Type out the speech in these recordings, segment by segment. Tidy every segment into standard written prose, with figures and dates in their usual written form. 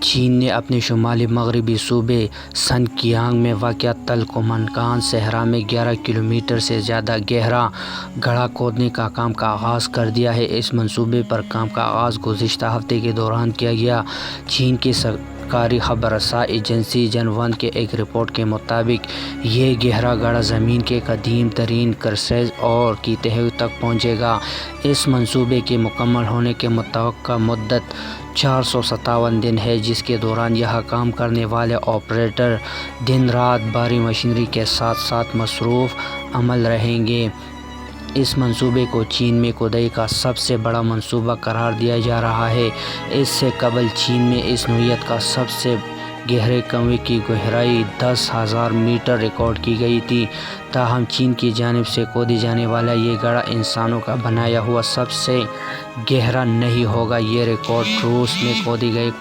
چین نے اپنے شمالی مغربی صوبے سنکیانگ میں واقع تل کومنگان صحرا میں 11 کلومیٹر سے زیادہ گہرا گڑھا کھودنے کا کام کا آغاز کر دیا ہے۔ اس منصوبے پر کام کا آغاز گزشتہ ہفتے کے دوران کیا گیا۔ چین کی سرکاری خبر رساں ایجنسی جنون کی ایک رپورٹ کے مطابق یہ گہرا گڑھا زمین کے قدیم ترین کریسز اور کی تہہ تک پہنچے گا۔ اس منصوبے کے مکمل ہونے کی متوقع مدت 457 دن ہے، جس کے دوران یہاں کام کرنے والے آپریٹر دن رات بھاری مشینری کے ساتھ ساتھ مصروف عمل رہیں گے۔ اس منصوبے کو چین میں کھدائی کا سب سے بڑا منصوبہ قرار دیا جا رہا ہے۔ اس سے قبل چین میں اس نوعیت کا سب سے گہرے کنویں کی گہرائی 10,000 میٹر ریکارڈ کی گئی تھی۔ تاہم چین کی جانب سے کھودی جانے والا یہ گڑھا انسانوں کا بنایا ہوا سب سے گہرا نہیں ہوگا۔ یہ ریکارڈ روس میں کھودی گئی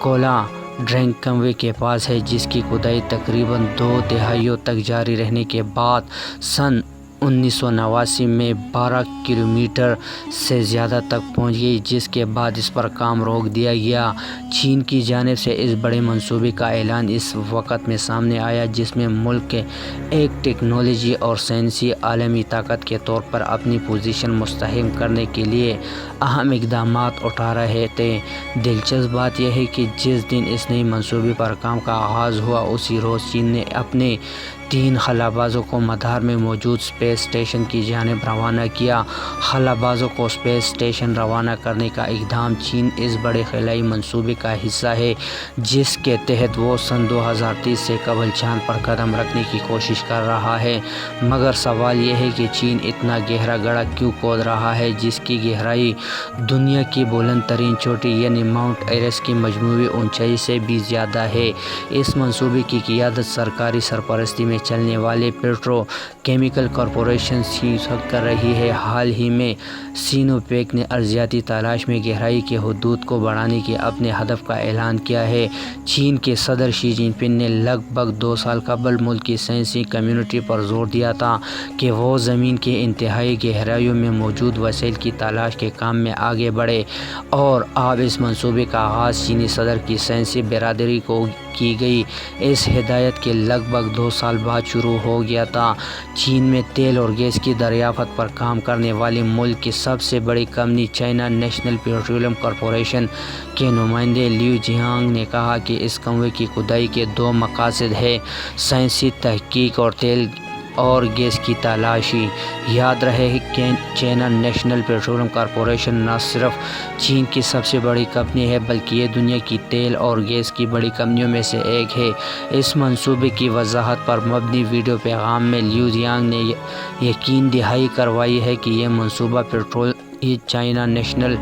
کولا ڈرنگ کنویں کے پاس ہے، جس کی کھدائی تقریباً 2 دہائیوں تک جاری رہنے کے بعد سن 1989 میں 12 کلومیٹر سے زیادہ تک پہنچ گئی، جس کے بعد اس پر کام روک دیا گیا۔ چین کی جانب سے اس بڑے منصوبے کا اعلان اس وقت میں سامنے آیا جس میں ملک ایک ٹیکنالوجی اور سائنسی عالمی طاقت کے طور پر اپنی پوزیشن مستحکم کرنے کے لیے اہم اقدامات اٹھا رہے تھے۔ دلچسپ بات یہ ہے کہ جس دن اس نئے منصوبے پر کام کا آغاز ہوا، اسی روز چین نے اپنے 3 خلا بازوں کو مدار میں موجود اسپیس اسٹیشن کی جانب روانہ کیا۔ خلا بازوں کو اسپیس اسٹیشن روانہ کرنے کا اقدام چین اس بڑے خلائی منصوبے کا حصہ ہے، جس کے تحت وہ سن 2030 سے قبل چاند پر قدم رکھنے کی کوشش کر رہا ہے۔ مگر سوال یہ ہے کہ چین اتنا گہرا گڑھا کیوں کھود رہا ہے، جس کی گہرائی دنیا کی بلند ترین چوٹی یعنی ماؤنٹ ایورسٹ کی مجموعی اونچائی سے بھی زیادہ ہے۔ اس منصوبے کی قیادت سرکاری سرپرستی میں چلنے والے پیٹرو کیمیکل کارپوریشن سینوپیک کر رہی ہے۔ حال ہی میں سینوپیک نے ارضیاتی تلاش میں گہرائی کی حدود کو بڑھانے کے اپنے ہدف کا اعلان کیا ہے۔ چین کے صدر شی جن پنگ نے لگ بھگ 2 سال قبل ملک کی سائنسی کمیونٹی پر زور دیا تھا کہ وہ زمین کی انتہائی گہرائیوں میں موجود وسائل کی تلاش کے کام میں آگے بڑھے، اور اب اس منصوبے کا آغاز چینی صدر کی سائنسی برادری کو کی گئی اس ہدایت کے لگ بھگ 2 سال بعد شروع ہو گیا تھا۔ چین میں تیل اور گیس کی دریافت پر کام کرنے والی ملک کی سب سے بڑی company China national petroleum corporation کے نمائندے لیو جیانگ نے کہا کہ اس کنویں کی کھدائی کے 2 مقاصد ہیں: سائنسی تحقیق اور تیل اور گیس کی تلاشی۔ یاد رہے کہ چائنا نیشنل پیٹرولیم کارپوریشن نہ صرف چین کی سب سے بڑی کمپنی ہے بلکہ یہ دنیا کی تیل اور گیس کی بڑی کمپنیوں میں سے ایک ہے۔ اس منصوبے کی وضاحت پر مبنی ویڈیو پیغام میں لیو جیانگ نے یقین دہانی کروائی ہے کہ یہ منصوبہ چائنا نیشنل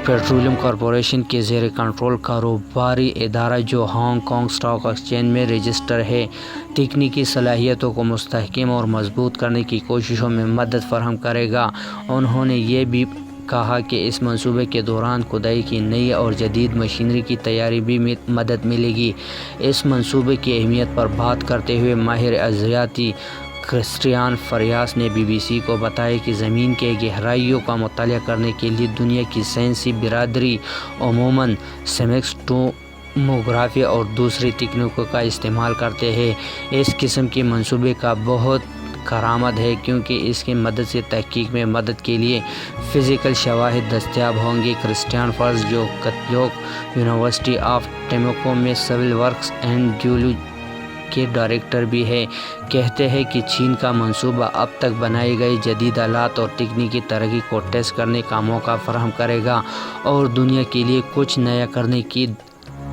پیٹرولیم کارپوریشن کے زیر کنٹرول کاروباری ادارہ جو ہانگ کانگ اسٹاک ایکسچینج میں رجسٹرڈ ہے، تکنیکی صلاحیتوں کو مستحکم اور مضبوط کرنے کی کوششوں میں مدد فراہم کرے گا۔ انہوں نے یہ بھی کہا کہ اس منصوبے کے دوران کھدائی کی نئی اور جدید مشینری کی تیاری بھی مدد ملے گی۔ اس منصوبے کی اہمیت پر بات کرتے ہوئے ماہر ارضیات کرسٹیان فریاس نے بی بی سی کو بتایا کہ زمین کی گہرائیوں کا مطالعہ کرنے کے لیے دنیا کی سائنسی برادری عموماً سیسموگرافی اور دوسری تکنیکوں کا استعمال کرتے ہیں۔ اس قسم کے منصوبے کا بہت کارآمد ہے کیونکہ اس کی مدد سے تحقیق میں مدد کے لیے فزیکل شواہد دستیاب ہوں گے۔ کرسٹیان فریاس، جو کیتھولک یونیورسٹی آف ٹیمپو میں سول ورکس اینڈ جیولوجی کے ڈائریکٹر بھی ہیں، کہتے ہیں کہ چین کا منصوبہ اب تک بنائی گئی جدید آلات اور تکنیکی ترقی کو ٹیسٹ کرنے کا موقع فراہم کرے گا اور دنیا کے لیے کچھ نیا کرنے کی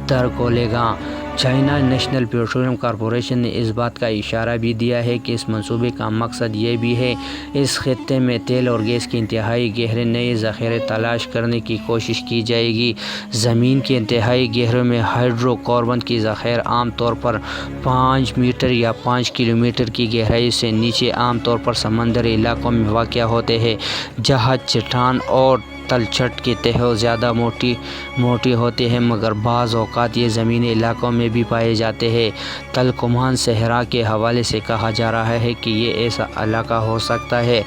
در کھولے گا۔ چائنا نیشنل پیٹرولیم کارپوریشن نے اس بات کا اشارہ بھی دیا ہے کہ اس منصوبے کا مقصد یہ بھی ہے اس خطے میں تیل اور گیس کے انتہائی گہرے نئے ذخائر تلاش کرنے کی کوشش کی جائے گی۔ زمین کے انتہائی گہروں میں ہائیڈرو کاربن کے ذخائر عام طور پر 5 میٹر یا 5 کلومیٹر کی گہرائی سے نیچے عام طور پر سمندری علاقوں میں واقع ہوتے ہیں، جہاں چٹان اور تلچھٹ کی تہوں زیادہ موٹی ہوتی ہے، مگر بعض اوقات یہ زمینی علاقوں میں بھی پائے جاتے ہیں۔ تل کمان صحرا کے حوالے سے کہا جا رہا ہے کہ یہ ایسا علاقہ ہو سکتا ہے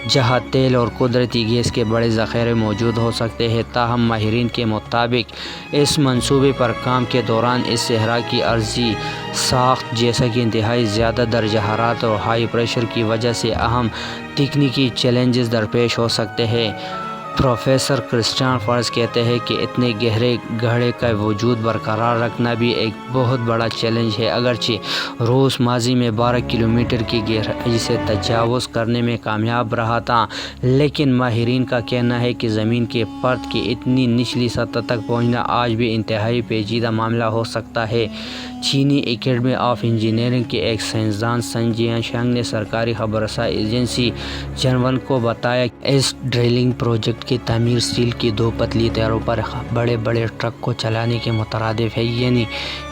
جہاں تیل اور قدرتی گیس کے بڑے ذخیرے موجود ہو سکتے ہیں، تاہم ماہرین کے مطابق اس منصوبے پر کام کے دوران اس صحرا کی عرضی ساخت، جیسا کہ انتہائی زیادہ درجہ حرارت اور ہائی پریشر کی وجہ سے اہم تکنیکی چیلنجز درپیش ہو سکتے ہیں۔ پروفیسر کرسٹیان فرز کہتے ہیں کہ اتنے گہرے گڑھے کا وجود برقرار رکھنا بھی ایک بہت بڑا چیلنج ہے۔ اگرچہ روس ماضی میں 12 کلومیٹر کی گہرائی سے تجاوز کرنے میں کامیاب رہا تھا، لیکن ماہرین کا کہنا ہے کہ زمین کے پرت کی اتنی نچلی سطح تک پہنچنا آج بھی انتہائی پیچیدہ معاملہ ہو سکتا ہے۔ چینی اکیڈمی آف انجینئرنگ کے ایک سائنسدان سن جیانشانگ نے سرکاری خبر رساں ایجنسی ژنہوا کو بتایا کہ اس ڈرلنگ پروجیکٹ کی تعمیر اسٹیل کی 2 پتلی تاروں پر بڑے ٹرک کو چلانے کے مترادف ہے، یعنی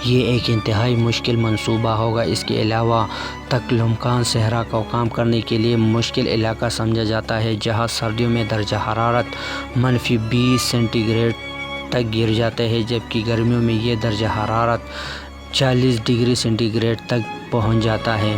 یہ ایک انتہائی مشکل منصوبہ ہوگا۔ اس کے علاوہ تلکمان صحرا کو کام کرنے کے لیے مشکل علاقہ سمجھا جاتا ہے، جہاں سردیوں میں درجہ حرارت -20 سینٹی گریڈ تک گر جاتا ہے، جبکہ گرمیوں میں یہ درجہ حرارت 40 ڈگری سینٹی گریڈ تک پہنچ جاتا ہے۔